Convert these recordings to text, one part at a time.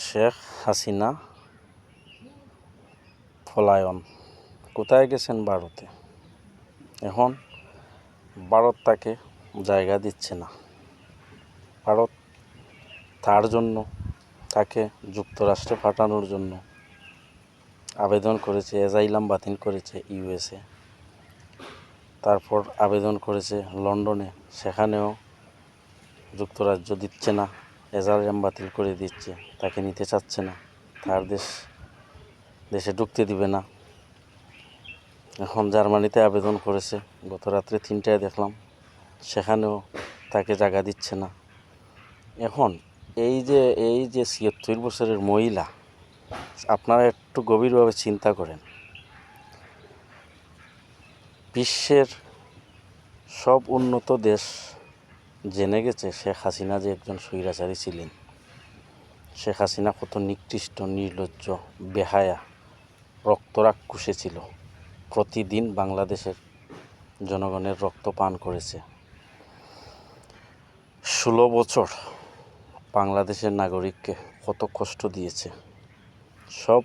শেখ হাসিনা পলায়ন। কোথায় গেছেন? ভারতে। এখন ভারত তাকে জায়গা দিচ্ছে না। ভারত তার জন্য তাকে যুক্তরাষ্ট্রে পাঠানোর জন্য আবেদন করেছে, অ্যাজাইলাম বাতিল করেছে ইউএসএ। তারপর আবেদন করেছে লন্ডনে, সেখানেও যুক্তরাজ্য দিচ্ছে না, অ্যাজাইলাম বাতিল করে দিচ্ছে, তাকে নিতে চাচ্ছে না, তার দেশে ঢুকতে দিবে না। এখন জার্মানিতে আবেদন করেছে, গত রাত্রে 3টায় দেখলাম, সেখানেও তাকে জায়গা দিচ্ছে না। এখন এই যে 76 বছরের মহিলা, আপনারা একটু গভীরভাবে চিন্তা করেন, বিশ্বের সব উন্নত দেশ জেনে গেছে শেখ হাসিনা যে একজন স্বৈরাচারী ছিলেন। শেখ হাসিনা কত নিকৃষ্ট, নির্লজ্জ, বেহায়া, রক্তরাক্ষসে ছিল। প্রতিদিন বাংলাদেশের জনগণের রক্ত পান করেছে। 16 বছর বাংলাদেশের নাগরিককে কত কষ্ট দিয়েছে, সব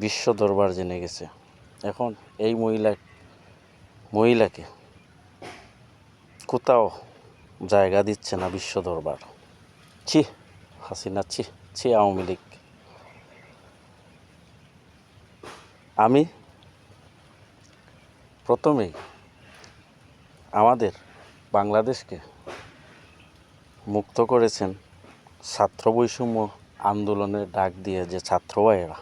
বিশ্ব দরবার জেনে গেছে। এখন এই মহিলাকে কোথাও জায়গা দিচ্ছে না বিশ্ব দরবার। ছি হাসিনা, ছি আওয়ামী লীগ। আমি প্রথমেই আমাদের বাংলাদেশকে মুক্ত করেছেন ছাত্র বৈষম্য আন্দোলনের ডাক দিয়ে যে ছাত্র ভাইয়েরা,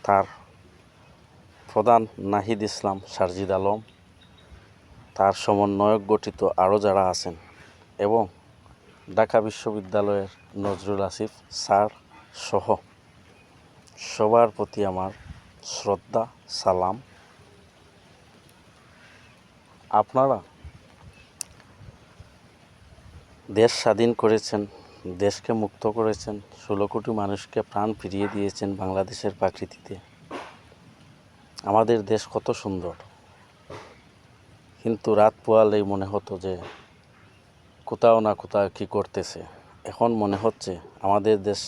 তার প্রধান নাহিদ ইসলাম, সারজিদ আলম, তার সমন্বয়ক গঠিত আরও যারা আছেন, এবং ঢাকা বিশ্ববিদ্যালয়ের নজরুল আসিফ স্যার সহ সবার প্রতি আমার শ্রদ্ধা, সালাম। আপনারা দেশ স্বাধীন করেছেন, দেশকে মুক্ত করেছেন, 16 কোটি মানুষকে প্রাণ ফিরিয়ে দিয়েছেন বাংলাদেশের প্রাকৃতিতে। আমাদের দেশ কত সুন্দর, কিন্তু রাত পোয়ালেই মনে হতো যে কোথাও না কোথাও কী করতেছে। এখন মনে হচ্ছে আমাদের দেশ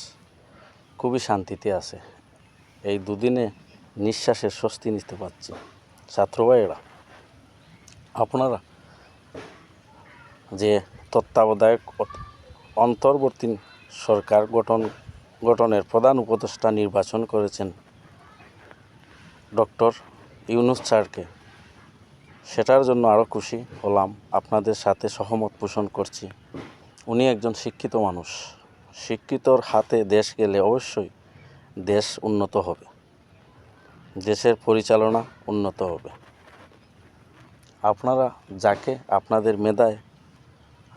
খুবই শান্তিতে আছে। এই দুদিনে নিঃশ্বাসের স্বস্তি নিতে পারছি। ছাত্র ভাইয়েরা, আপনারা যে তত্ত্বাবধায়ক অন্তর্বর্তী সরকার গঠনের প্রধান উপদেষ্টা নির্বাচন করেছেন ডক্টর ইউনূস স্যারকে, সেটার জন্য আরও খুশি হলাম, আপনাদের সাথে সহমত পোষণ করছি। উনি একজন শিক্ষিত মানুষ। শিক্ষিতর হাতে দেশ গেলে অবশ্যই দেশ উন্নত হবে, দেশের পরিচালনা উন্নত হবে। আপনারা যাকে আপনাদের মেধায়,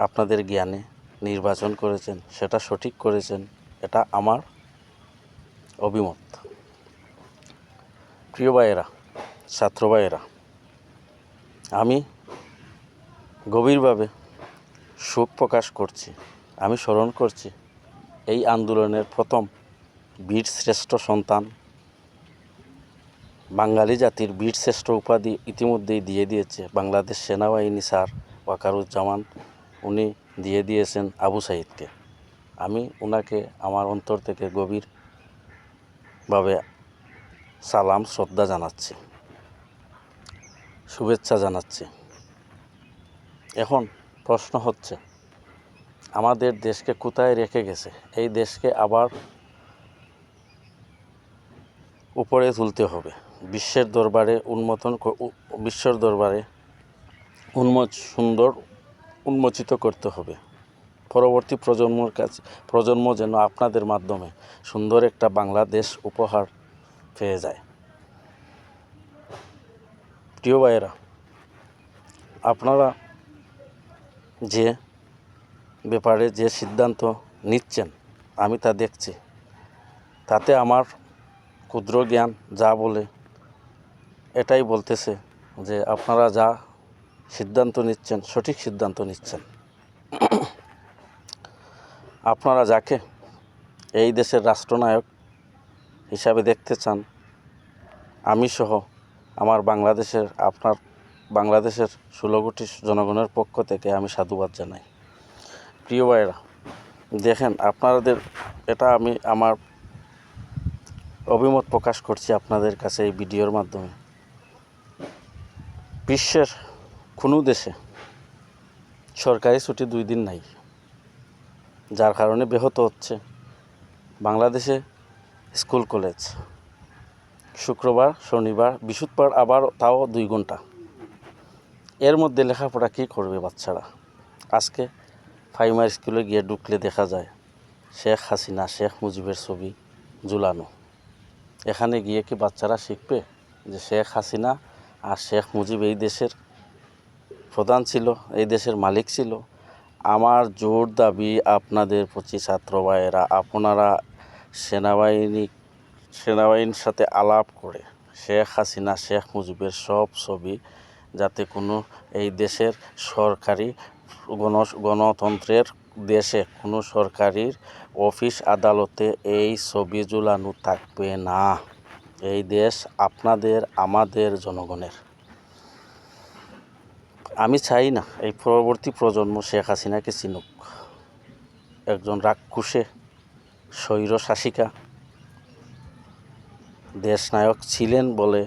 আপনাদের জ্ঞানে নির্বাচন করেছেন, সেটা সঠিক করেছেন, এটা আমার অভিমত। প্রিয় ভাইয়েরা, ছাত্র ভাইয়েরা, আমি গভীরভাবে শোক প্রকাশ করছি। আমি স্মরণ করছি এই আন্দোলনের প্রথম বীরশ্রেষ্ঠ সন্তান, বাঙালি জাতির বীরশ্রেষ্ঠ উপাধি ইতিমধ্যেই দিয়ে দিয়েছে বাংলাদেশ সেনাবাহিনী স্যার ওয়াকারুজ্জামান, উনি দিয়ে দিয়েছেন আবু সাঈদকে। আমি ওনাকে আমার অন্তর থেকে গভীরভাবে সালাম, শ্রদ্ধা জানাচ্ছি, শুভেচ্ছা জানাচ্ছি। এখন প্রশ্ন হচ্ছে, আমাদের দেশকে কোথায় রেখে গেছে? এই দেশকে আবার উপরে তুলতে হবে, বিশ্বের দরবারে উন্মোচিত করতে হবে। পরবর্তী প্রজন্ম যেন আপনাদের মাধ্যমে সুন্দর একটা বাংলাদেশ উপহার পেয়ে যায়। প্রিয় ভাইয়েরা, আপনারা যে ব্যাপারে যে সিদ্ধান্ত নিচ্ছেন, আমি তা দেখছি, তাতে আমার ক্ষুদ্র জ্ঞান যা বলে এটাই বলতেছে যে আপনারা যা সিদ্ধান্ত নিচ্ছেন সঠিক সিদ্ধান্ত নিচ্ছেন। আপনারা যাকে এই দেশের রাষ্ট্রনায়ক হিসাবে দেখতে চান, আমি সহ আপনার বাংলাদেশের 16 কোটি জনগণের পক্ষ থেকে আমি সাধুবাদ জানাই। প্রিয় ভাইয়েরা, দেখেন আপনাদের, এটা আমি আমার অভিমত প্রকাশ করছি আপনাদের কাছে এই ভিডিওর মাধ্যমে। বিশ্বের কোনো দেশে সরকারি ছুটি 2 দিন নাই, যার কারণে ব্যাহত হচ্ছে। বাংলাদেশে স্কুল কলেজ শুক্রবার, শনিবার, বৃহস্পতিবার আবার তাও 2 ঘন্টা। এর মধ্যে লেখাপড়া কী করবে বাচ্চারা? আজকে প্রাইমারি স্কুলে গিয়ে ঢুকলে দেখা যায় শেখ হাসিনা, শেখ মুজিবের ছবি ঝুলানো। এখানে গিয়ে কি বাচ্চারা শিখবে যে শেখ হাসিনা আর শেখ মুজিব এই দেশের প্রধান ছিল, এই দেশের মালিক ছিল? আমার জোর দাবি আপনাদের প্রতি ছাত্র ভাইয়েরা, আপনারা সেনাবাহিনীর সাথে আলাপ করে শেখ হাসিনা, শেখ মুজিবের সব ছবি যাতে কোনো এই দেশের সরকারি গণতন্ত্রের দেশে কোনো সরকারি অফিস আদালতে এই ছবি ঝুলানো থাকবে না। এই দেশ আপনাদের, আমাদের জনগণের। আমি চাই না এই পরবর্তী প্রজন্ম শেখ হাসিনাকে চিনুক। একজন রাক্ষসে স্বৈর শাসিকা দেশনায়ক ছিলেন বলে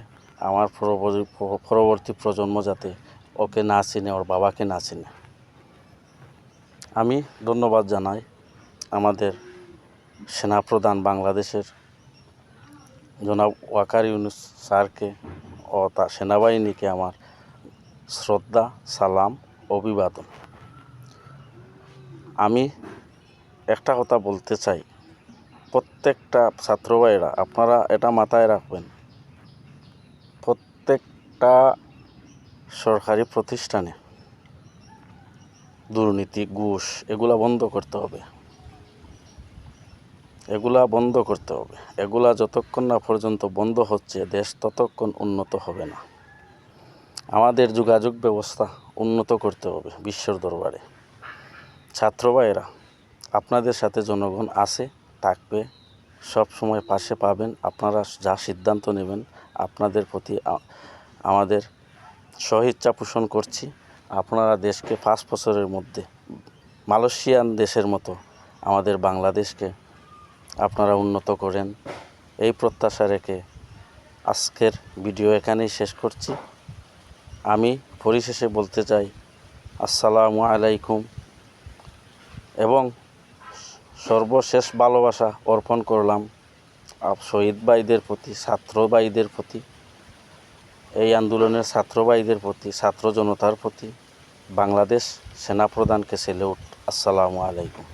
আমার পরবর্তী প্রজন্ম যাতে ওকে না চিনে, ওর বাবাকে না চিনে। আমি ধন্যবাদ জানাই আমাদের সেনাপ্রধান বাংলাদেশের জনাব ওয়াকার ইউনুস স্যারকে ও তার সেনাবাহিনীকে আমার শ্রদ্ধা, সালাম, অভিবাদন। আমি একটা কথা বলতে চাই, প্রত্যেকটা ছাত্র ভাইয়েরা আপনারা এটা মাথায় রাখবেন, প্রত্যেকটা সরকারি প্রতিষ্ঠানে দুর্নীতি, ঘুষ এগুলা বন্ধ করতে হবে। এগুলা যতক্ষণ না পর্যন্ত বন্ধ হচ্ছে দেশ ততক্ষণ উন্নত হবে না। আমাদের যোগাযোগ ব্যবস্থা উন্নত করতে হবে বিশ্বর দরবারে। ছাত্র ভাইয়েরা, আপনাদের সাথে জনগণ আছে, থাকবে, সব সময় পাশে পাবেন। আপনারা যা সিদ্ধান্ত নেবেন, আপনাদের প্রতি আমাদের সদিচ্ছা পোষণ করছি। আপনারা দেশকে 5 বছরের মধ্যে মালয়েশিয়ান দেশের মতো আমাদের বাংলাদেশকে আপনারা উন্নত করেন, এই প্রত্যাশা রেখে আজকের ভিডিও এখানেই শেষ করছি। আমি পরিশেষে বলতে চাই আসসালামু আলাইকুম, এবং সর্বশেষ ভালোবাসা অর্পণ করলাম শহীদ ভাইদের প্রতি, ছাত্র ভাইদের প্রতি, এই আন্দোলনের ছাত্র ভাইদের প্রতি, ছাত্র জনতার প্রতি। বাংলাদেশ সেনাপ্রধানকে স্যালুট। আসসালামু আলাইকুম।